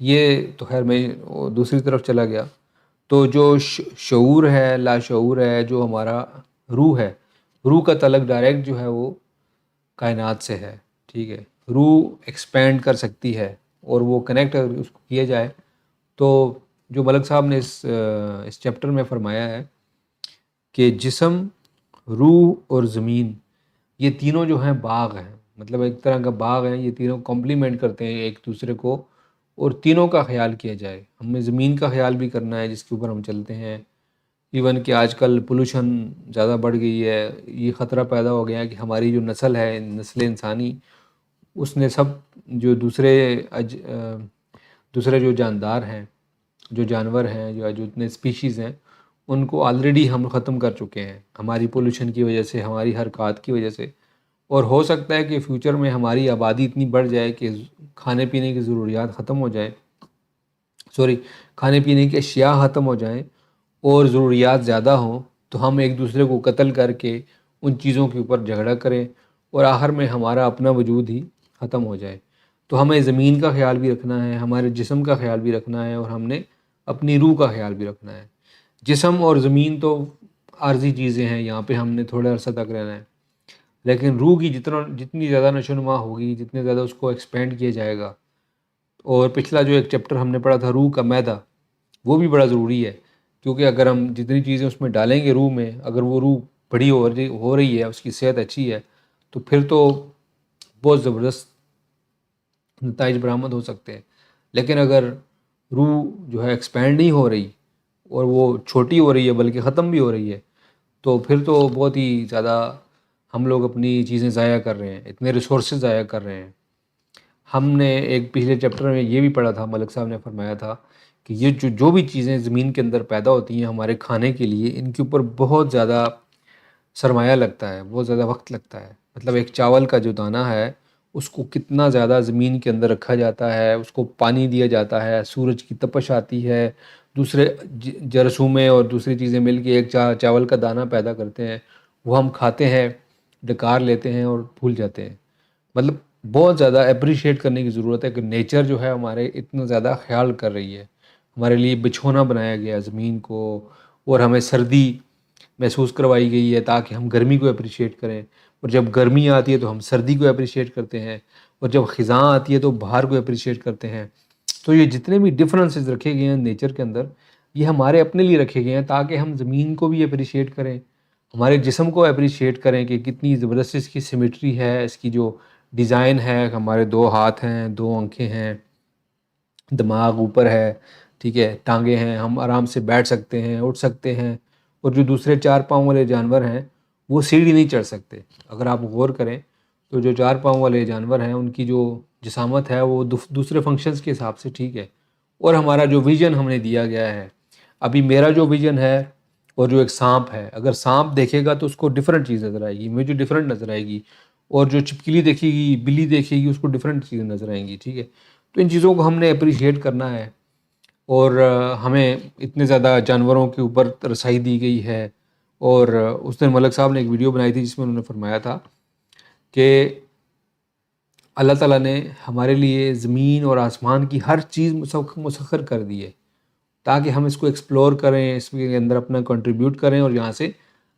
یہ تو خیر میں دوسری طرف چلا گیا. تو جو شعور ہے، لاشعور ہے، جو ہمارا روح ہے، روح کا تعلق ڈائریکٹ جو ہے وہ کائنات سے ہے. ٹھیک ہے، روح ایکسپینڈ کر سکتی ہے اور وہ کنیکٹ اگر اس کو کیا جائے تو جو ملک صاحب نے اس چیپٹر میں فرمایا ہے کہ جسم، روح اور زمین، یہ تینوں جو ہیں باغ ہیں. مطلب ایک طرح کا باغ ہے، یہ تینوں کمپلیمنٹ کرتے ہیں ایک دوسرے کو، اور تینوں کا خیال کیا جائے. ہمیں زمین کا خیال بھی کرنا ہے جس کے اوپر ہم چلتے ہیں. ایون کہ آج کل پولوشن زیادہ بڑھ گئی ہے، یہ خطرہ پیدا ہو گیا ہے کہ ہماری جو نسل ہے، نسل انسانی، اس نے سب جو دوسرے جو جاندار ہیں، جو جانور ہیں، جو اتنے اسپیشیز ہیں، ان کو آلریڈی ہم ختم کر چکے ہیں ہماری پولوشن کی وجہ سے، ہماری حرکات کی وجہ سے. اور ہو سکتا ہے کہ فیوچر میں ہماری آبادی اتنی بڑھ جائے کہ کھانے پینے کی ضروریات ختم ہو جائیں، کھانے پینے کی اشیاء ختم ہو جائیں اور ضروریات زیادہ ہوں، تو ہم ایک دوسرے کو قتل کر کے ان چیزوں کے اوپر جھگڑا کریں اور آخر میں ہمارا اپنا وجود ہی ختم ہو جائے. تو ہمیں زمین کا خیال بھی رکھنا ہے، ہمارے جسم کا خیال بھی رکھنا ہے، اور ہم نے اپنی روح کا خیال بھی رکھنا ہے. جسم اور زمین تو عارضی چیزیں ہیں، یہاں پہ ہم نے تھوڑے عرصہ تک رہنا ہے، لیکن روح کی جتنی زیادہ نشو نما ہوگی، جتنے زیادہ اس کو ایکسپینڈ کیا جائے گا. اور پچھلا جو ایک چیپٹر ہم نے پڑھا تھا روح کا میدہ، وہ بھی بڑا ضروری ہے، کیونکہ اگر ہم جتنی چیزیں اس میں ڈالیں گے روح میں، اگر وہ روح بڑی ہو رہی ہے، اس کی صحت اچھی ہے، تو پھر تو بہت زبردست نتائج برآمد ہو سکتے ہیں. لیکن اگر روح جو ہے ایکسپینڈ نہیں ہو رہی اور وہ چھوٹی ہو رہی ہے بلکہ ختم بھی ہو رہی ہے، تو پھر تو بہت ہی زیادہ ہم لوگ اپنی چیزیں ضائع کر رہے ہیں، اتنے ریسورسز ضائع کر رہے ہیں. ہم نے ایک پچھلے چیپٹر میں یہ بھی پڑھا تھا، ملک صاحب نے فرمایا تھا کہ یہ جو بھی چیزیں زمین کے اندر پیدا ہوتی ہیں ہمارے کھانے کے لیے، ان کے اوپر بہت زیادہ سرمایہ لگتا ہے، بہت زیادہ وقت لگتا ہے. مطلب ایک چاول کا جو دانہ ہے، اس کو کتنا زیادہ زمین کے اندر رکھا جاتا ہے، اس کو پانی دیا جاتا ہے، سورج کی تپش آتی ہے، دوسرے جراثومیں اور دوسری چیزیں مل کے ایک چاول کا دانہ پیدا کرتے ہیں، وہ ہم کھاتے ہیں، ڈکار لیتے ہیں اور بھول جاتے ہیں. مطلب بہت زیادہ اپریشیٹ کرنے کی ضرورت ہے کہ نیچر جو ہے ہمارے اتنا زیادہ خیال کر رہی ہے. ہمارے لیے بچھونا بنایا گیا ہے زمین کو، اور ہمیں سردی محسوس کروائی گئی ہے تاکہ ہم گرمی کو اپریشیٹ کریں، اور جب گرمی آتی ہے تو ہم سردی کو اپریشیٹ کرتے ہیں، اور جب خزاں آتی ہے تو بہار کو اپریشیٹ کرتے ہیں. تو یہ جتنے بھی ڈفرینسز رکھے گئے ہیں نیچر کے اندر، یہ ہمارے اپنے لیے رکھے گئے ہیں تاکہ ہم زمین کو بھی اپریشیٹ کریں، ہمارے جسم کو اپریشیٹ کریں کہ کتنی زبردست اس کی سیمیٹری ہے، اس کی جو ڈیزائن ہے، ہمارے 2 ہاتھ ہیں، 2 آنکھیں ہیں، دماغ اوپر ہے، ٹھیک ہے، ٹانگیں ہیں، ہم آرام سے بیٹھ سکتے ہیں، اٹھ سکتے ہیں. اور جو دوسرے 4 پاؤں والے جانور ہیں وہ سیڑھی نہیں چڑھ سکتے. اگر آپ غور کریں تو جو 4 پاؤں والے جانور ہیں ان کی جو جسامت ہے وہ دوسرے فنکشنز کے حساب سے ٹھیک ہے. اور ہمارا جو ویژن ہم نے دیا گیا ہے، ابھی میرا جو ویژن ہے، اور جو ایک سانپ ہے، اگر سانپ دیکھے گا تو اس کو ڈیفرنٹ چیز نظر آئے گی، مجھے ڈیفرنٹ نظر آئے گی. اور جو چپکلی دیکھے گی، بلی دیکھے گی، اس کو ڈیفرنٹ چیزیں نظر آئیں گی. ٹھیک ہے، تو ان چیزوں کو ہم نے اپریشیٹ کرنا ہے. اور ہمیں اتنے زیادہ جانوروں کے اوپر رسائی دی گئی ہے. اور اس دن ملک صاحب نے ایک ویڈیو بنائی تھی جس میں انہوں نے فرمایا تھا کہ اللہ تعالیٰ نے ہمارے لیے زمین اور آسمان کی ہر چیز مسخر کر دی ہے تاکہ ہم اس کو ایکسپلور کریں، اس کے اندر اپنا کنٹریبیوٹ کریں اور یہاں سے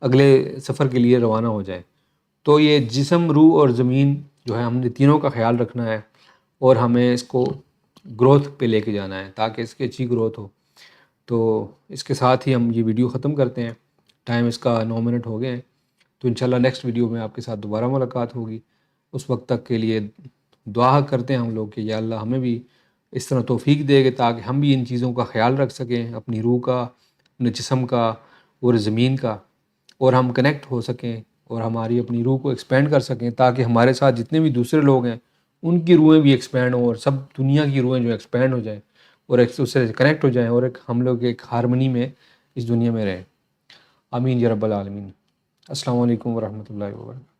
اگلے سفر کے لیے روانہ ہو جائیں. تو یہ جسم، روح اور زمین جو ہے، ہم نے تینوں کا خیال رکھنا ہے اور ہمیں اس کو گروتھ پہ لے کے جانا ہے تاکہ اس کی اچھی گروتھ ہو. تو اس کے ساتھ ہی ہم یہ ویڈیو ختم کرتے ہیں. ٹائم اس کا 9 منٹ ہو گئے ہیں. تو انشاءاللہ نیکسٹ ویڈیو میں آپ کے ساتھ دوبارہ ملاقات ہوگی. اس وقت تک کے لیے دعا کرتے ہیں ہم لوگ کہ یا اللہ ہمیں بھی اس طرح توفیق دے گے تاکہ ہم بھی ان چیزوں کا خیال رکھ سکیں، اپنی روح کا، اپنے جسم کا اور زمین کا، اور ہم کنیکٹ ہو سکیں اور ہماری اپنی روح کو ایکسپینڈ کر سکیں تاکہ ہمارے ساتھ جتنے بھی دوسرے لوگ ہیں ان کی روحیں بھی ایکسپینڈ ہوں، اور سب دنیا کی روحیں جو ایکسپینڈ ہو جائیں اور ایک دوسرے سے کنیکٹ ہو جائیں، اور ہم لوگ ایک ہارمنی میں اس دنیا میں رہیں. آمین یا رب العالمین. السلام علیکم ورحمۃ اللہ وبرکاتہ.